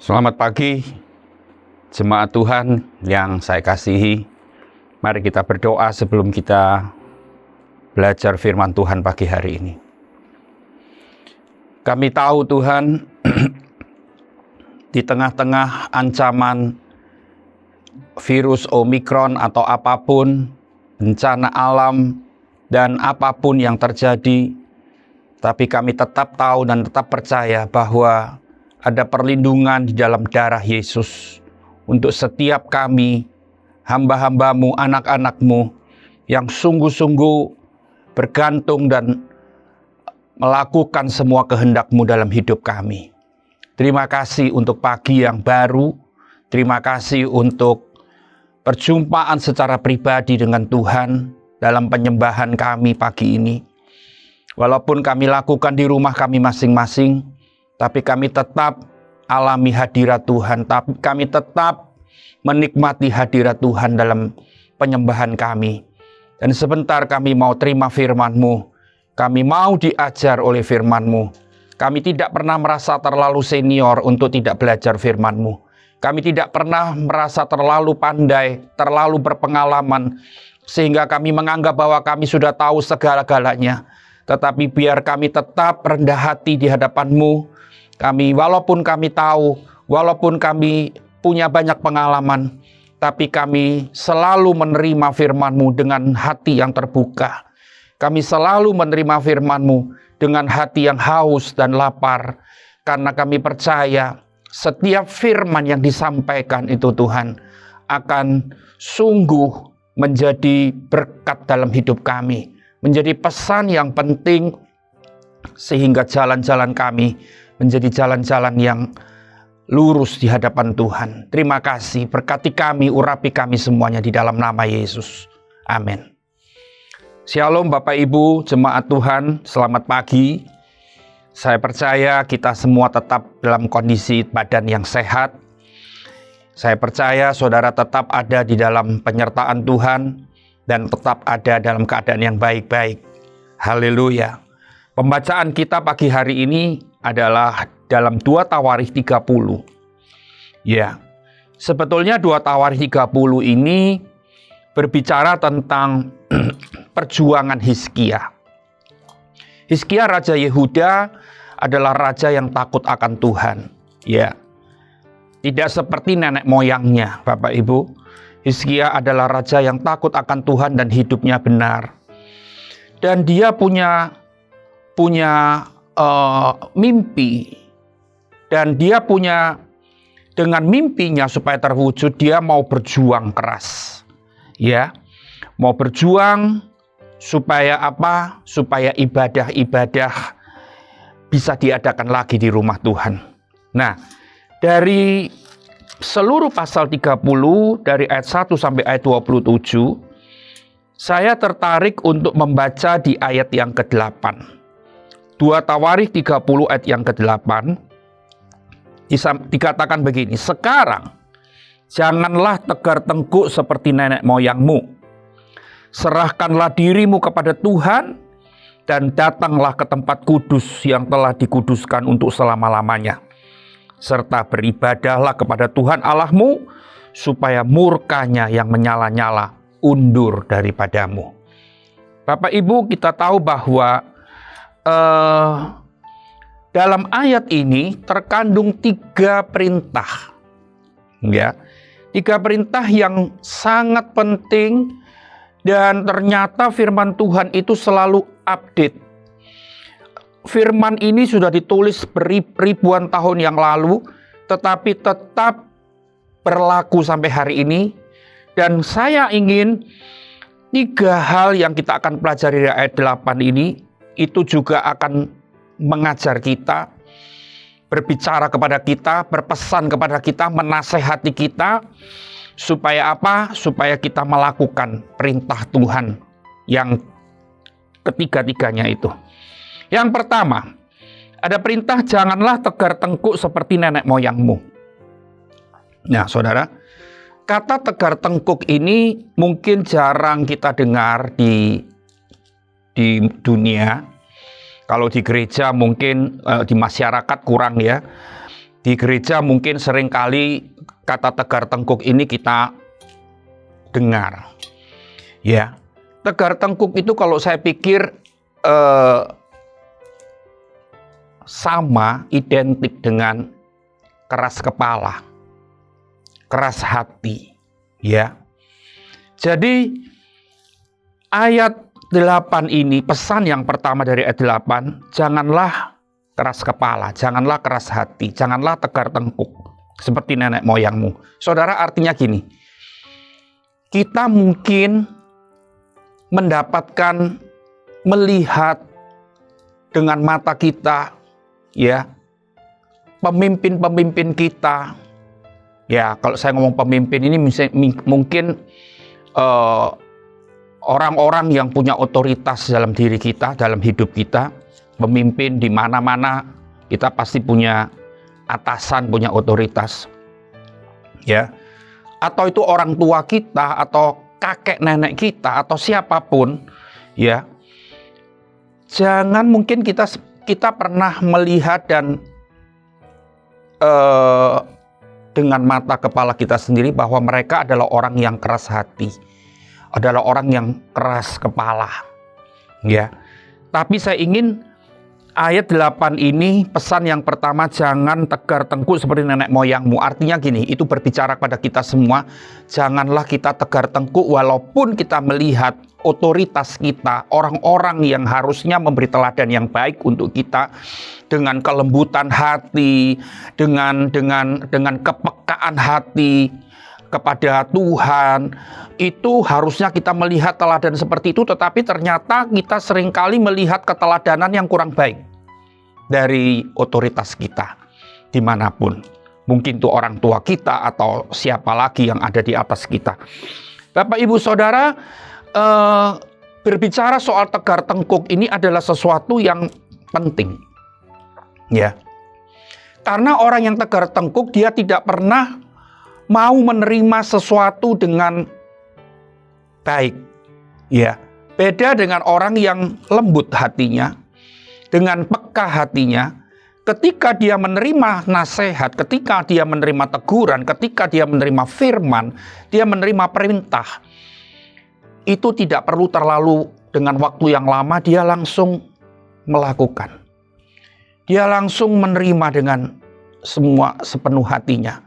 Selamat pagi, jemaat Tuhan yang saya kasihi. Mari kita berdoa sebelum kita belajar firman Tuhan pagi hari ini. Kami tahu Tuhan, di tengah-tengah ancaman virus Omikron atau apapun, bencana alam, dan apapun yang terjadi, tapi kami tetap tahu dan tetap percaya bahwa ada perlindungan di dalam darah Yesus untuk setiap kami, hamba-hambamu, anak-anakmu yang sungguh-sungguh bergantung dan melakukan semua kehendak-Mu dalam hidup kami. Terima kasih untuk pagi yang baru, terima kasih untuk perjumpaan secara pribadi dengan Tuhan dalam penyembahan kami pagi ini. Walaupun kami lakukan di rumah kami masing-masing, tapi kami tetap alami hadirat Tuhan, tapi kami tetap menikmati hadirat Tuhan dalam penyembahan kami. Dan sebentar kami mau terima firman-Mu, kami mau diajar oleh firman-Mu. Kami tidak pernah merasa terlalu senior untuk tidak belajar firman-Mu. Kami tidak pernah merasa terlalu pandai, terlalu berpengalaman, sehingga kami menganggap bahwa kami sudah tahu segala-galanya. Tetapi biar kami tetap rendah hati di hadapan-Mu. Walaupun kami tahu, walaupun kami punya banyak pengalaman, tapi kami selalu menerima firman-Mu dengan hati yang terbuka. Kami selalu menerima firman-Mu dengan hati yang haus dan lapar, karena kami percaya setiap firman yang disampaikan itu Tuhan akan sungguh menjadi berkat dalam hidup kami, menjadi pesan yang penting sehingga jalan-jalan kami menjadi jalan-jalan yang lurus di hadapan Tuhan. Terima kasih, berkati kami, urapi kami semuanya di dalam nama Yesus. Amin. Shalom Bapak Ibu, jemaat Tuhan, selamat pagi. Saya percaya kita semua tetap dalam kondisi badan yang sehat. Saya percaya saudara tetap ada di dalam penyertaan Tuhan dan tetap ada dalam keadaan yang baik-baik. Haleluya. Pembacaan kita pagi hari ini adalah dalam 2 Tawarikh 30. Ya, sebetulnya 2 Tawarikh 30 ini berbicara tentang perjuangan Hizkia. Hizkia Raja Yehuda adalah raja yang takut akan Tuhan. Ya, tidak seperti nenek moyangnya, Bapak Ibu. Hizkia adalah raja yang takut akan Tuhan dan hidupnya benar. Dan dia punya mimpi, dan dia punya, dengan mimpinya supaya terwujud dia mau berjuang keras, ya, mau berjuang supaya apa? Supaya ibadah-ibadah bisa diadakan lagi di rumah Tuhan. Nah, dari seluruh pasal 30 dari ayat 1 sampai ayat 27, saya tertarik untuk membaca di ayat yang ke-8. 2 Tawarikh 30 ayat yang ke-8 dikatakan begini, sekarang janganlah tegar tengkuk seperti nenek moyangmu. Serahkanlah dirimu kepada Tuhan dan datanglah ke tempat kudus yang telah dikuduskan untuk selama-lamanya. Serta beribadahlah kepada Tuhan Allahmu supaya murkanya yang menyala-nyala undur daripadamu. Bapak Ibu, kita tahu bahwa dalam ayat ini terkandung 3 perintah, ya, 3 perintah yang sangat penting, dan ternyata firman Tuhan itu selalu update. Firman ini sudah ditulis ribuan tahun yang lalu, tetapi tetap berlaku sampai hari ini. Dan saya ingin 3 hal yang kita akan pelajari dari ayat 8 ini itu juga akan mengajar kita, berbicara kepada kita, berpesan kepada kita, menasehati kita, supaya apa? Supaya kita melakukan perintah Tuhan yang ketiga-tiganya itu. Yang pertama, ada perintah janganlah tegar tengkuk seperti nenek moyangmu. Nah, saudara, kata tegar tengkuk ini mungkin jarang kita dengar di dunia. Kalau di gereja mungkin, di masyarakat kurang, ya. Di gereja mungkin seringkali kata tegar tengkuk ini kita dengar. Ya, tegar tengkuk itu kalau saya pikir sama, identik dengan keras kepala, keras hati. Ya, jadi ayat 8 ini, pesan yang pertama dari ayat 8, janganlah keras kepala, janganlah keras hati, janganlah tegar tengkuk seperti nenek moyangmu. Saudara, artinya gini, kita mungkin mendapatkan, melihat dengan mata kita, ya, pemimpin-pemimpin kita. Ya, kalau saya ngomong pemimpin ini mungkin orang-orang yang punya otoritas dalam diri kita, dalam hidup kita. Pemimpin di mana-mana kita pasti punya atasan, punya otoritas. Ya. Atau itu orang tua kita, atau kakek nenek kita, atau siapapun, ya. Jangan mungkin kita pernah melihat dan dengan mata kepala kita sendiri bahwa mereka adalah orang yang keras hati, adalah orang yang keras kepala. Ya. Tapi saya ingin ayat 8 ini, pesan yang pertama, jangan tegar tengkuk seperti nenek moyangmu. Artinya gini, itu berbicara pada kita semua. Janganlah kita tegar tengkuk walaupun kita melihat otoritas kita, orang-orang yang harusnya memberi teladan yang baik untuk kita, dengan kelembutan hati, dengan kepekaan hati kepada Tuhan. Itu harusnya kita melihat teladan seperti itu, tetapi ternyata kita seringkali melihat keteladanan yang kurang baik dari otoritas kita dimanapun. Mungkin itu orang tua kita atau siapa lagi yang ada di atas kita. Bapak, Ibu, Saudara, berbicara soal tegar tengkuk ini adalah sesuatu yang penting. Ya, karena orang yang tegar tengkuk, dia tidak pernah mau menerima sesuatu dengan baik. Ya, beda dengan orang yang lembut hatinya, dengan peka hatinya. Ketika dia menerima nasihat, ketika dia menerima teguran, ketika dia menerima firman, dia menerima perintah, itu tidak perlu terlalu dengan waktu yang lama, dia langsung melakukan. Dia langsung menerima dengan semua sepenuh hatinya.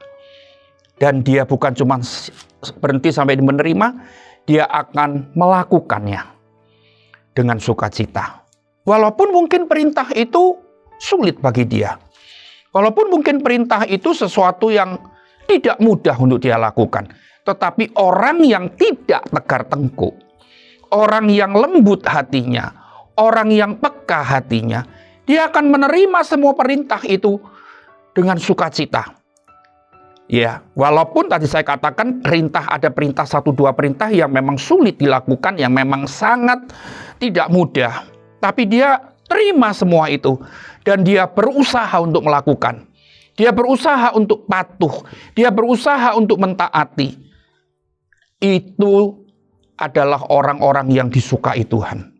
Dan dia bukan cuma berhenti sampai menerima, dia akan melakukannya dengan sukacita. Walaupun mungkin perintah itu sulit bagi dia. Walaupun mungkin perintah itu sesuatu yang tidak mudah untuk dia lakukan. Tetapi orang yang tidak tegar tengkuk, orang yang lembut hatinya, orang yang peka hatinya, dia akan menerima semua perintah itu dengan sukacita. Ya, walaupun tadi saya katakan ada perintah 1-2 perintah yang memang sulit dilakukan, yang memang sangat tidak mudah. Tapi dia terima semua itu dan dia berusaha untuk melakukan. Dia berusaha untuk patuh, dia berusaha untuk mentaati. Itu adalah orang-orang yang disukai Tuhan.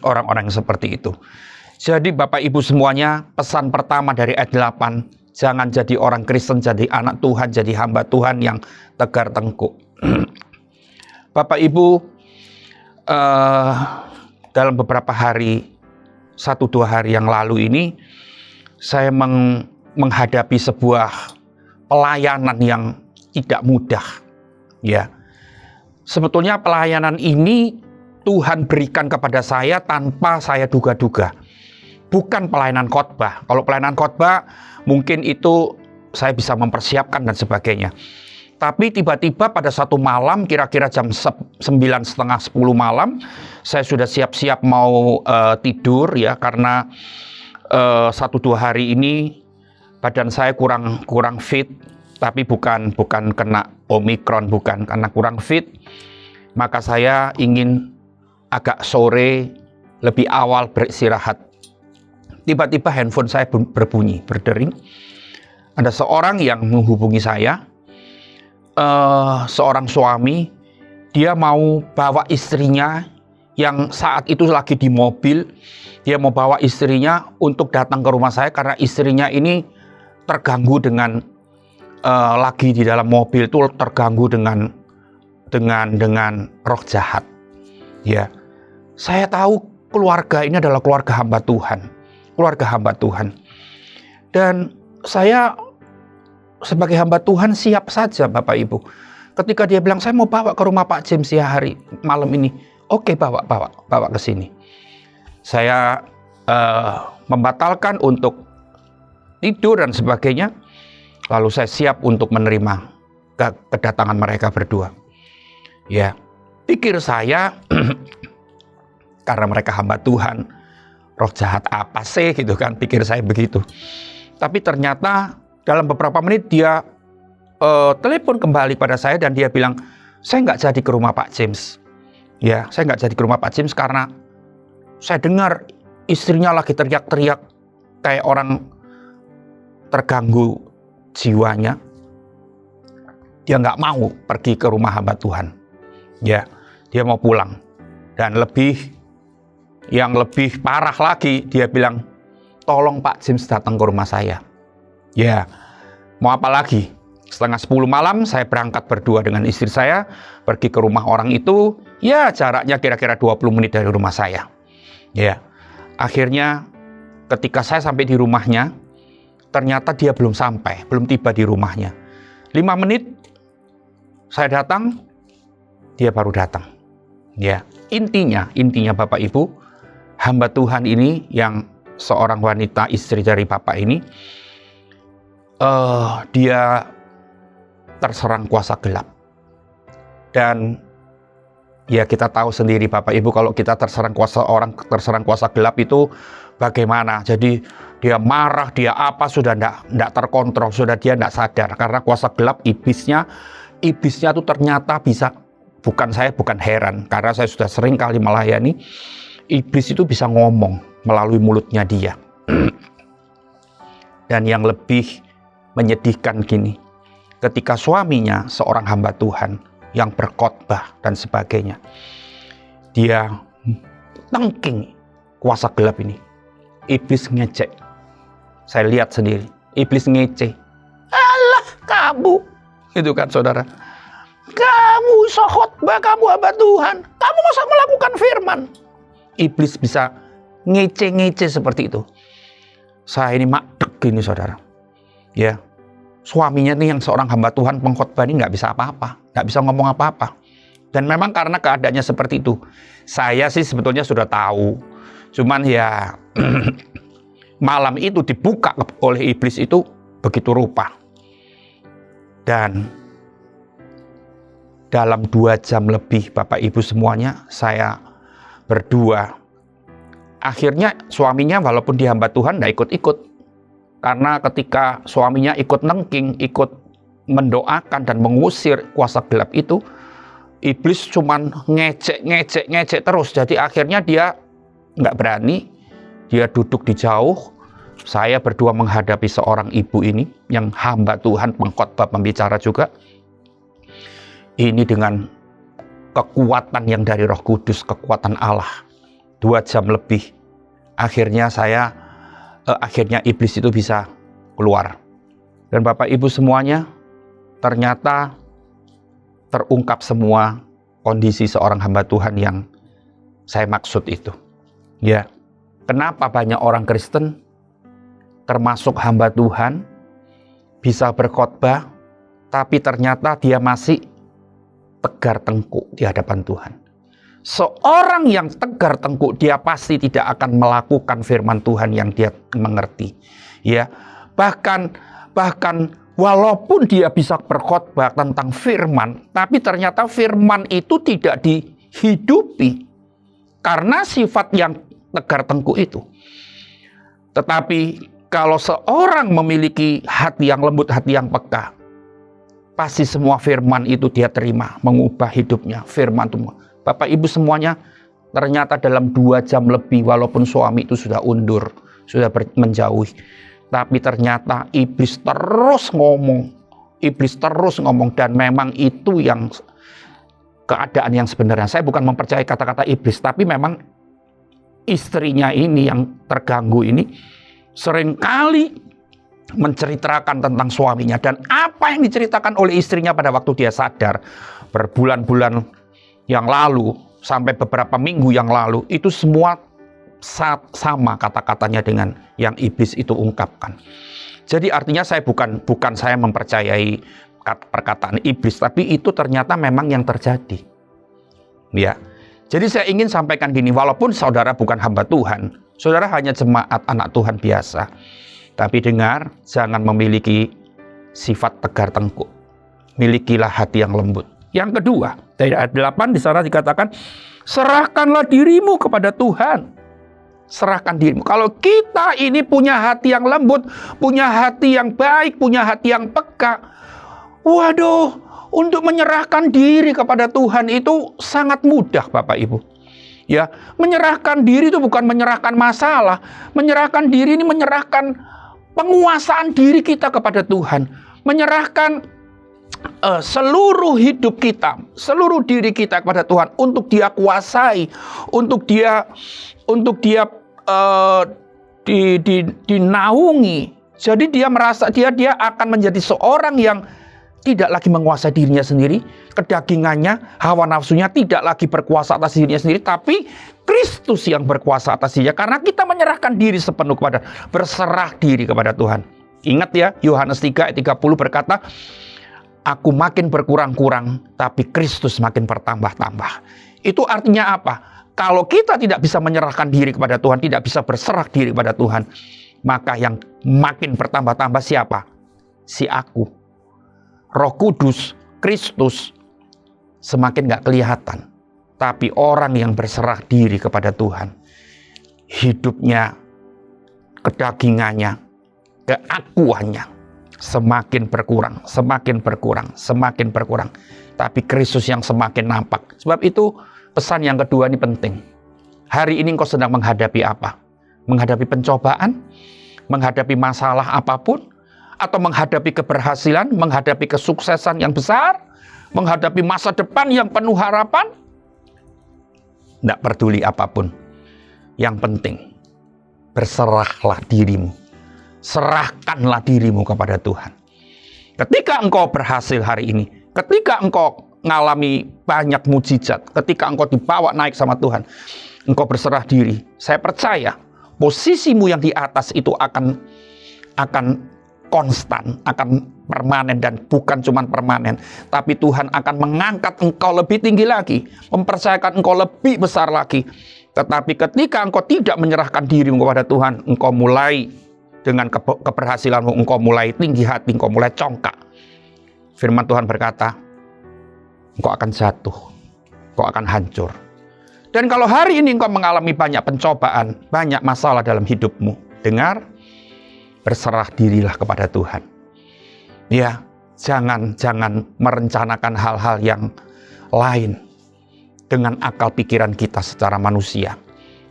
Orang-orang yang seperti itu. Jadi Bapak Ibu semuanya, pesan pertama dari ayat 8, jangan jadi orang Kristen, jadi anak Tuhan, jadi hamba Tuhan yang tegar tengkuk. Bapak Ibu, dalam beberapa hari, 1-2 hari yang lalu ini, saya menghadapi sebuah pelayanan yang tidak mudah. Ya, sebetulnya pelayanan ini Tuhan berikan kepada saya tanpa saya duga-duga. Bukan pelayanan khotbah. Kalau pelayanan khotbah mungkin itu saya bisa mempersiapkan dan sebagainya. Tapi tiba-tiba pada satu malam, kira-kira jam 9:30, 10 malam, saya sudah siap-siap mau tidur ya, karena 1-2 hari ini badan saya kurang fit, tapi bukan kena Omikron, bukan, karena kurang fit. Maka saya ingin agak sore, lebih awal beristirahat. Tiba-tiba handphone saya berbunyi, berdering. Ada seorang yang menghubungi saya, seorang suami, dia mau bawa istrinya yang saat itu lagi di mobil. Dia mau bawa istrinya untuk datang ke rumah saya karena istrinya ini terganggu dengan lagi di dalam mobil itu terganggu dengan roh jahat. Ya, saya tahu keluarga ini adalah keluarga hamba Tuhan. Dan saya sebagai hamba Tuhan siap saja Bapak Ibu. Ketika dia bilang saya mau bawa ke rumah Pak James ya hari malam ini, oke, bawa ke sini. Saya membatalkan untuk tidur dan sebagainya. Lalu saya siap untuk menerima kedatangan mereka berdua. Ya, pikir saya karena mereka hamba Tuhan, roh jahat apa sih gitu kan, pikir saya begitu. Tapi ternyata dalam beberapa menit dia telepon kembali pada saya dan dia bilang, saya nggak jadi ke rumah Pak James. Ya, saya nggak jadi ke rumah Pak James karena saya dengar istrinya lagi teriak-teriak kayak orang terganggu jiwanya. Dia nggak mau pergi ke rumah hamba Tuhan. Ya, dia mau pulang. Dan yang lebih parah lagi, dia bilang, tolong Pak James datang ke rumah saya. Ya, mau apa lagi? 9:30 malam saya berangkat berdua dengan istri saya, pergi ke rumah orang itu. Ya, jaraknya kira-kira 20 menit dari rumah saya. Ya, akhirnya ketika saya sampai di rumahnya, ternyata dia belum tiba di rumahnya. 5 menit saya datang, dia baru datang. Ya, intinya Bapak Ibu, hamba Tuhan ini yang seorang wanita istri dari Bapak ini, dia terserang kuasa gelap. Dan ya kita tahu sendiri Bapak Ibu, kalau kita terserang kuasa gelap itu bagaimana. Jadi dia marah, dia apa, sudah tidak terkontrol, sudah dia tidak sadar. Karena kuasa gelap iblisnya itu ternyata bisa, bukan heran. Karena saya sudah sering kali melayani, iblis itu bisa ngomong melalui mulutnya dia. Dan yang lebih menyedihkan gini, ketika suaminya seorang hamba Tuhan yang berkhotbah dan sebagainya, dia tengking kuasa gelap ini. Iblis ngecek. Saya lihat sendiri, iblis ngecek. Alah kamu, itu kan saudara. Kamu iso khotbah, kamu hamba Tuhan, kamu masa melakukan firman. Iblis bisa ngece-ngece seperti itu. Saya ini makdek gini saudara. Ya, suaminya ini yang seorang hamba Tuhan pengkhotbah ini nggak bisa apa-apa, nggak bisa ngomong apa-apa. Dan memang karena keadaannya seperti itu, saya sih sebetulnya sudah tahu. Cuman ya malam itu dibuka oleh iblis itu begitu rupa. Dan dalam 2 jam lebih Bapak Ibu semuanya saya berdua. Akhirnya suaminya walaupun dia hamba Tuhan tidak ikut-ikut. Karena ketika suaminya ikut nengking, ikut mendoakan dan mengusir kuasa gelap itu, iblis cuman ngecek terus. Jadi akhirnya dia nggak berani, dia duduk di jauh. Saya berdua menghadapi seorang ibu ini yang hamba Tuhan, pengkhotbah, pembicara juga. Ini dengan kekuatan yang dari Roh Kudus, kekuatan Allah. 2 jam lebih. Akhirnya iblis itu bisa keluar. Dan Bapak Ibu semuanya, ternyata terungkap semua kondisi seorang hamba Tuhan yang saya maksud itu. Ya, kenapa banyak orang Kristen, termasuk hamba Tuhan, bisa berkhotbah, tapi ternyata dia masih tegar tengkuk di hadapan Tuhan. Seorang yang tegar tengkuk, dia pasti tidak akan melakukan firman Tuhan yang dia mengerti. Ya, bahkan walaupun dia bisa berkhotbah tentang firman, tapi ternyata firman itu tidak dihidupi karena sifat yang tegar tengkuk itu. Tetapi kalau seorang memiliki hati yang lembut, hati yang peka, pasti semua firman itu dia terima, mengubah hidupnya. Firman itu, Bapak Ibu semuanya, ternyata dalam 2 jam lebih, walaupun suami itu sudah undur, sudah menjauhi, tapi ternyata iblis terus ngomong, dan memang itu yang keadaan yang sebenarnya. Saya bukan mempercayai kata-kata iblis, tapi memang istrinya ini yang terganggu ini seringkali menceritakan tentang suaminya, dan apa yang diceritakan oleh istrinya pada waktu dia sadar berbulan-bulan yang lalu sampai beberapa minggu yang lalu, itu semua sama kata-katanya dengan yang iblis itu ungkapkan. Jadi artinya saya bukan saya mempercayai perkataan iblis, tapi itu ternyata memang yang terjadi. Ya. Jadi saya ingin sampaikan gini, walaupun saudara bukan hamba Tuhan, saudara hanya jemaat anak Tuhan biasa. Tapi dengar, jangan memiliki sifat tegar tengkuk. Milikilah hati yang lembut. Yang kedua, dari ayat 8 di sana dikatakan, serahkanlah dirimu kepada Tuhan. Serahkan dirimu. Kalau kita ini punya hati yang lembut, punya hati yang baik, punya hati yang peka, waduh, untuk menyerahkan diri kepada Tuhan itu sangat mudah, Bapak Ibu. Ya, menyerahkan diri itu bukan menyerahkan masalah. Menyerahkan diri ini menyerahkan penguasaan diri kita kepada Tuhan, menyerahkan seluruh hidup kita, seluruh diri kita kepada Tuhan untuk Dia kuasai, untuk Dia dinaungi. Jadi dia merasa dia akan menjadi seorang yang tidak lagi menguasai dirinya sendiri, kedagingannya, hawa nafsunya tidak lagi berkuasa atas dirinya sendiri, tapi Kristus yang berkuasa atas dirinya, karena kita menyerahkan diri sepenuh kepada, berserah diri kepada Tuhan. Ingat ya, Yohanes 3 ayat 30 berkata, aku makin berkurang-kurang, tapi Kristus makin bertambah-tambah. Itu artinya apa? Kalau kita tidak bisa menyerahkan diri kepada Tuhan, tidak bisa berserah diri kepada Tuhan, maka yang makin bertambah-tambah siapa? Si aku. Roh Kudus, Kristus semakin gak kelihatan. Tapi orang yang berserah diri kepada Tuhan, hidupnya, kedagingannya, keakuannya semakin berkurang, semakin berkurang, semakin berkurang. Tapi Kristus yang semakin nampak. Sebab itu pesan yang kedua ini penting. Hari ini engkau sedang menghadapi apa? Menghadapi pencobaan? Menghadapi masalah apapun? Atau menghadapi keberhasilan, menghadapi kesuksesan yang besar, menghadapi masa depan yang penuh harapan? Tidak peduli apapun. Yang penting, berserahlah dirimu. Serahkanlah dirimu kepada Tuhan. Ketika engkau berhasil hari ini, ketika engkau mengalami banyak mujizat, ketika engkau dibawa naik sama Tuhan, engkau berserah diri. Saya percaya, posisimu yang di atas itu akan konstan, akan permanen, dan bukan cuma permanen, tapi Tuhan akan mengangkat engkau lebih tinggi lagi, mempercayakan engkau lebih besar lagi. Tetapi ketika engkau tidak menyerahkan dirimu kepada Tuhan, engkau mulai dengan keberhasilanmu, engkau mulai tinggi hati, engkau mulai congkak. Firman Tuhan berkata, engkau akan jatuh, engkau akan hancur. Dan kalau hari ini engkau mengalami banyak pencobaan, banyak masalah dalam hidupmu, dengar, berserah dirilah kepada Tuhan. Ya, jangan merencanakan hal-hal yang lain dengan akal pikiran kita secara manusia.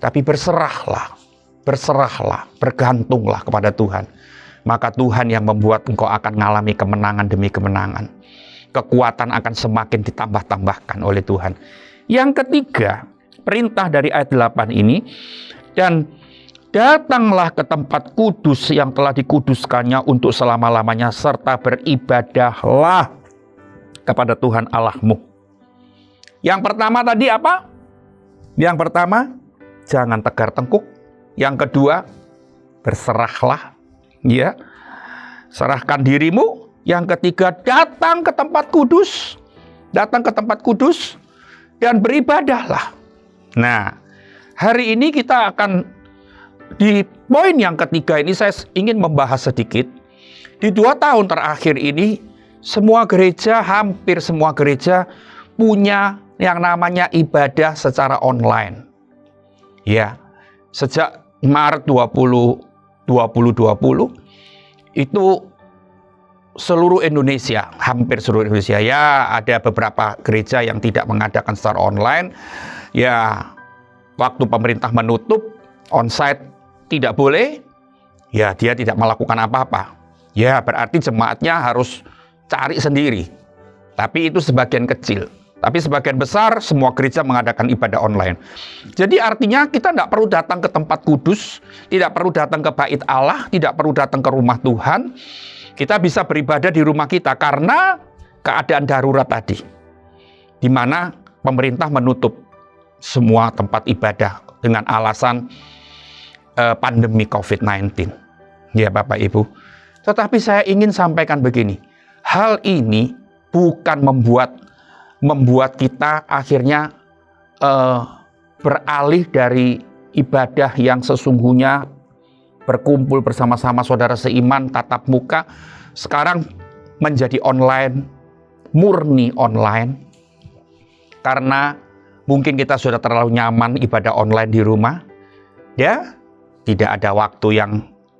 Tapi berserahlah, bergantunglah kepada Tuhan. Maka Tuhan yang membuat engkau akan mengalami kemenangan demi kemenangan. Kekuatan akan semakin ditambah-tambahkan oleh Tuhan. Yang ketiga, perintah dari ayat 8 ini, dan datanglah ke tempat kudus yang telah dikuduskannya untuk selama-lamanya, serta beribadahlah kepada Tuhan Allahmu. Yang pertama tadi apa? Yang pertama, jangan tegar tengkuk. Yang kedua, berserahlah. Ya, serahkan dirimu. Yang ketiga, datang ke tempat kudus. Datang ke tempat kudus dan beribadahlah. Nah, hari ini kita akan di poin yang ketiga ini saya ingin membahas sedikit. Di 2 tahun terakhir ini, semua gereja, hampir semua gereja punya yang namanya ibadah secara online. Ya, sejak Maret 2020 itu seluruh Indonesia, hampir seluruh Indonesia. Ya, ada beberapa gereja yang tidak mengadakan secara online. Ya, waktu pemerintah menutup, onsite tidak boleh, ya dia tidak melakukan apa-apa. Ya berarti jemaatnya harus cari sendiri. Tapi itu sebagian kecil. Tapi sebagian besar semua gereja mengadakan ibadah online. Jadi artinya kita tidak perlu datang ke tempat kudus, tidak perlu datang ke bait Allah, tidak perlu datang ke rumah Tuhan. Kita bisa beribadah di rumah kita karena keadaan darurat tadi, di mana pemerintah menutup semua tempat ibadah dengan alasan pandemi COVID-19. Ya Bapak Ibu. Tetapi saya ingin sampaikan begini, hal ini bukan membuat kita akhirnya beralih dari ibadah yang sesungguhnya berkumpul bersama-sama saudara seiman tatap muka, sekarang menjadi online, murni online, karena mungkin kita sudah terlalu nyaman ibadah online di rumah, ya tidak ada waktu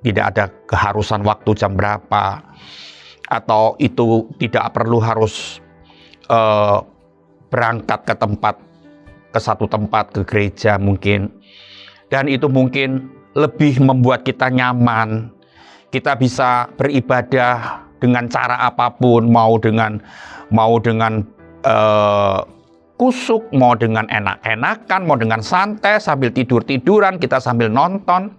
tidak ada keharusan waktu jam berapa, atau itu tidak perlu harus berangkat ke satu tempat, ke gereja mungkin. Dan itu mungkin lebih membuat kita nyaman. Kita bisa beribadah dengan cara apapun, mau dengan kusuk, mau dengan enak-enakan, mau dengan santai, sambil tidur-tiduran, kita sambil nonton.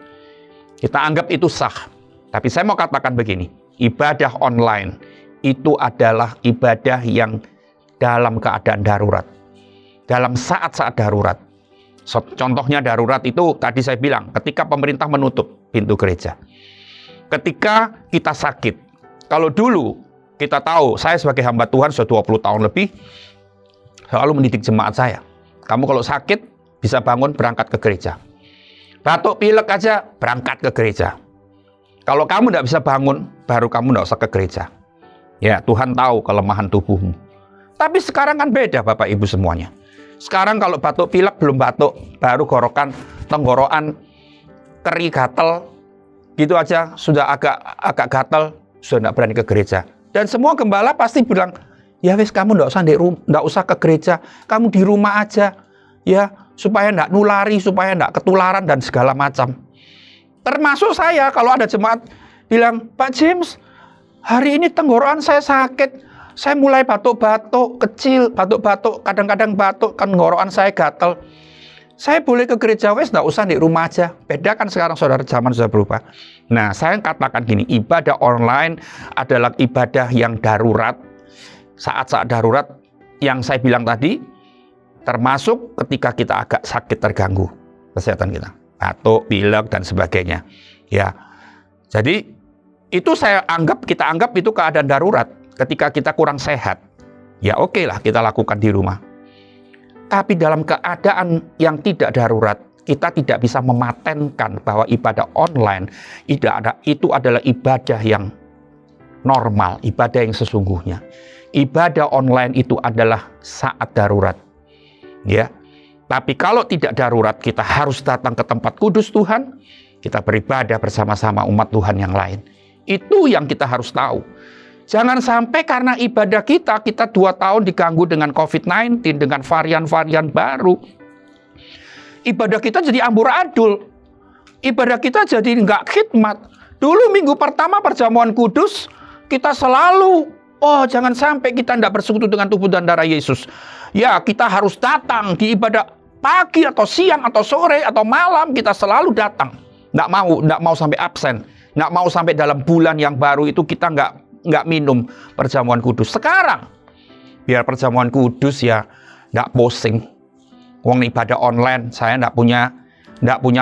Kita anggap itu sah. Tapi saya mau katakan begini, ibadah online itu adalah ibadah yang dalam keadaan darurat, dalam saat-saat darurat. Contohnya darurat itu tadi saya bilang, ketika pemerintah menutup pintu gereja, ketika kita sakit. Kalau dulu kita tahu, saya sebagai hamba Tuhan sudah 20 tahun lebih selalu mendidik jemaat saya, kamu kalau sakit bisa bangun berangkat ke gereja, batuk pilek aja berangkat ke gereja. Kalau kamu tidak bisa bangun, baru kamu tidak usah ke gereja. Ya, Tuhan tahu kelemahan tubuhmu. Tapi sekarang kan beda Bapak Ibu semuanya. Sekarang kalau batuk pilek belum batuk, baru tenggorokan keri gatel, gitu aja sudah agak gatel, sudah tidak berani ke gereja. Dan semua gembala pasti bilang, ya wis kamu tidak usah ke gereja, kamu di rumah aja, ya supaya tidak nulari, supaya tidak ketularan dan segala macam. Termasuk saya, kalau ada jemaat bilang, Pak James, hari ini tenggorokan saya sakit. Saya mulai batuk-batuk kecil, batuk-batuk, kadang-kadang batuk, kan tenggorokan saya gatel. Saya boleh ke gereja, wes nggak usah di rumah aja. Beda kan sekarang saudara, zaman sudah berubah. Nah, saya katakan gini, ibadah online adalah ibadah yang darurat, saat-saat darurat yang saya bilang tadi, termasuk ketika kita agak sakit terganggu kesehatan kita, batuk, pilek dan sebagainya. Ya, jadi itu kita anggap itu keadaan darurat. Ketika kita kurang sehat, ya oke lah kita lakukan di rumah. Tapi dalam keadaan yang tidak darurat, kita tidak bisa mematenkan bahwa ibadah online itu adalah ibadah yang normal, ibadah yang sesungguhnya. Ibadah online itu adalah saat darurat. Ya. Tapi kalau tidak darurat, kita harus datang ke tempat kudus Tuhan, kita beribadah bersama-sama umat Tuhan yang lain. Itu yang kita harus tahu. Jangan sampai karena ibadah kita 2 tahun diganggu dengan COVID-19, dengan varian-varian baru. Ibadah kita jadi amburadul. Ibadah kita jadi nggak khidmat. Dulu minggu pertama perjamuan kudus, kita selalu, jangan sampai kita tidak bersekutu dengan tubuh dan darah Yesus. Ya, kita harus datang di ibadah pagi atau siang atau sore atau malam, kita selalu datang. Nggak mau sampai absen. Nggak mau sampai dalam bulan yang baru itu kita nggak minum perjamuan kudus. Sekarang biar perjamuan kudus ya nggak posing. Wong ibadah online, saya nggak punya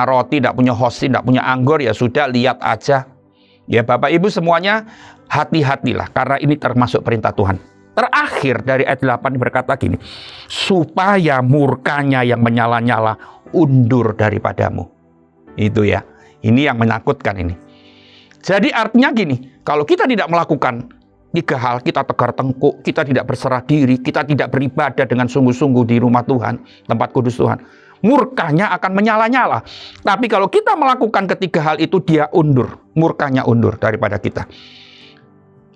roti, nggak punya hosting, nggak punya anggur, ya sudah lihat aja. Ya Bapak Ibu semuanya, hati-hatilah karena ini termasuk perintah Tuhan. Terakhir dari ayat 8 berkata gini, supaya murkanya yang menyala-nyala undur daripadamu. Itu ya, ini yang menakutkan ini. Jadi artinya gini, kalau kita tidak melakukan 3 hal, kita tegar tengkuk, kita tidak berserah diri, kita tidak beribadah dengan sungguh-sungguh di rumah Tuhan, tempat kudus Tuhan, murkanya akan menyala-nyala. Tapi kalau kita melakukan 3 hal itu, dia undur, murkanya undur daripada kita.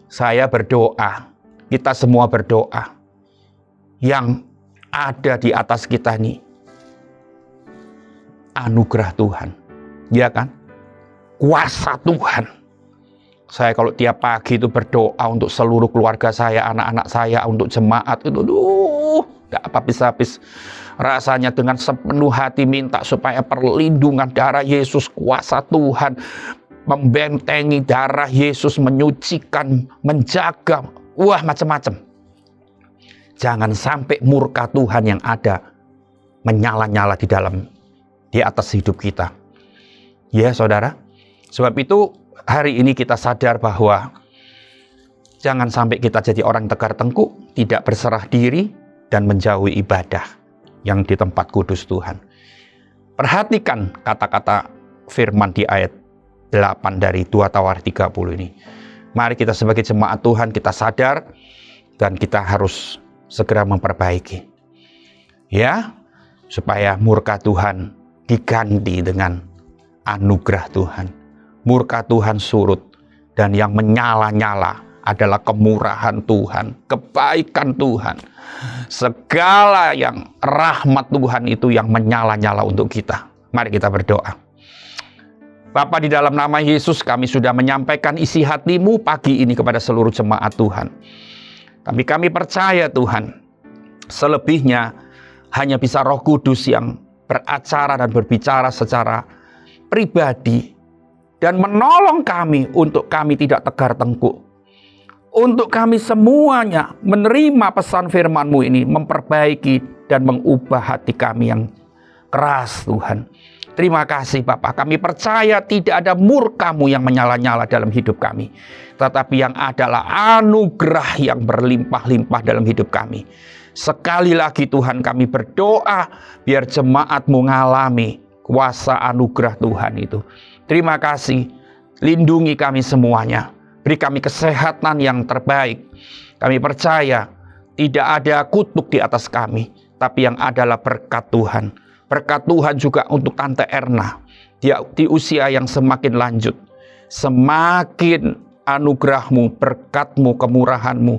Saya berdoa, kita semua berdoa, yang ada di atas kita ini, anugerah Tuhan, ya kan? Kuasa Tuhan. Saya kalau tiap pagi itu berdoa untuk seluruh keluarga saya, anak-anak saya, untuk jemaat itu, Tidak habis-habis rasanya dengan sepenuh hati minta supaya perlindungan darah Yesus, kuasa Tuhan, membentengi darah Yesus, menyucikan, menjaga, wah macam-macam. Jangan sampai murka Tuhan yang ada menyala-nyala di atas hidup kita. Ya saudara, sebab itu hari ini kita sadar bahwa jangan sampai kita jadi orang tegar tengkuk, tidak berserah diri, dan menjauhi ibadah yang di tempat kudus Tuhan. Perhatikan kata-kata firman di ayat 8 dari 2 Tawarik 30 ini. Mari kita sebagai jemaat Tuhan, kita sadar dan kita harus segera memperbaiki. Ya, supaya murka Tuhan diganti dengan anugerah Tuhan. Murka Tuhan surut, dan yang menyala-nyala adalah kemurahan Tuhan, kebaikan Tuhan. Segala yang rahmat Tuhan itu yang menyala-nyala untuk kita. Mari kita berdoa. Bapa, di dalam nama Yesus kami sudah menyampaikan isi hati-Mu pagi ini kepada seluruh jemaat Tuhan. Kami percaya Tuhan, selebihnya hanya bisa Roh Kudus yang beracara dan berbicara secara pribadi dan menolong kami untuk kami tidak tegar tengkuk. Untuk kami semuanya menerima pesan firman-Mu ini, memperbaiki dan mengubah hati kami yang keras Tuhan. Terima kasih Bapak, kami percaya tidak ada murka-Mu yang menyala-nyala dalam hidup kami, tetapi yang adalah anugerah yang berlimpah-limpah dalam hidup kami. Sekali lagi Tuhan, kami berdoa biar jemaat-Mu mengalami kuasa anugerah Tuhan itu. Terima kasih, lindungi kami semuanya. Beri kami kesehatan yang terbaik. Kami percaya tidak ada kutuk di atas kami, tapi yang adalah berkat Tuhan. Berkat Tuhan juga untuk Tante Erna. Dia di usia yang semakin lanjut. Semakin anugerah-Mu, berkat-Mu, kemurahan-Mu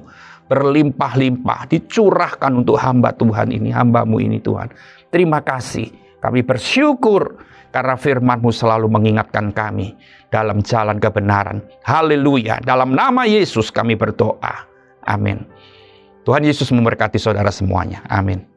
berlimpah-limpah dicurahkan untuk hamba Tuhan ini, hamba-Mu ini Tuhan. Terima kasih. Kami bersyukur karena firman-Mu selalu mengingatkan kami dalam jalan kebenaran. Haleluya. Dalam nama Yesus kami berdoa. Amin. Tuhan Yesus memberkati saudara semuanya. Amin.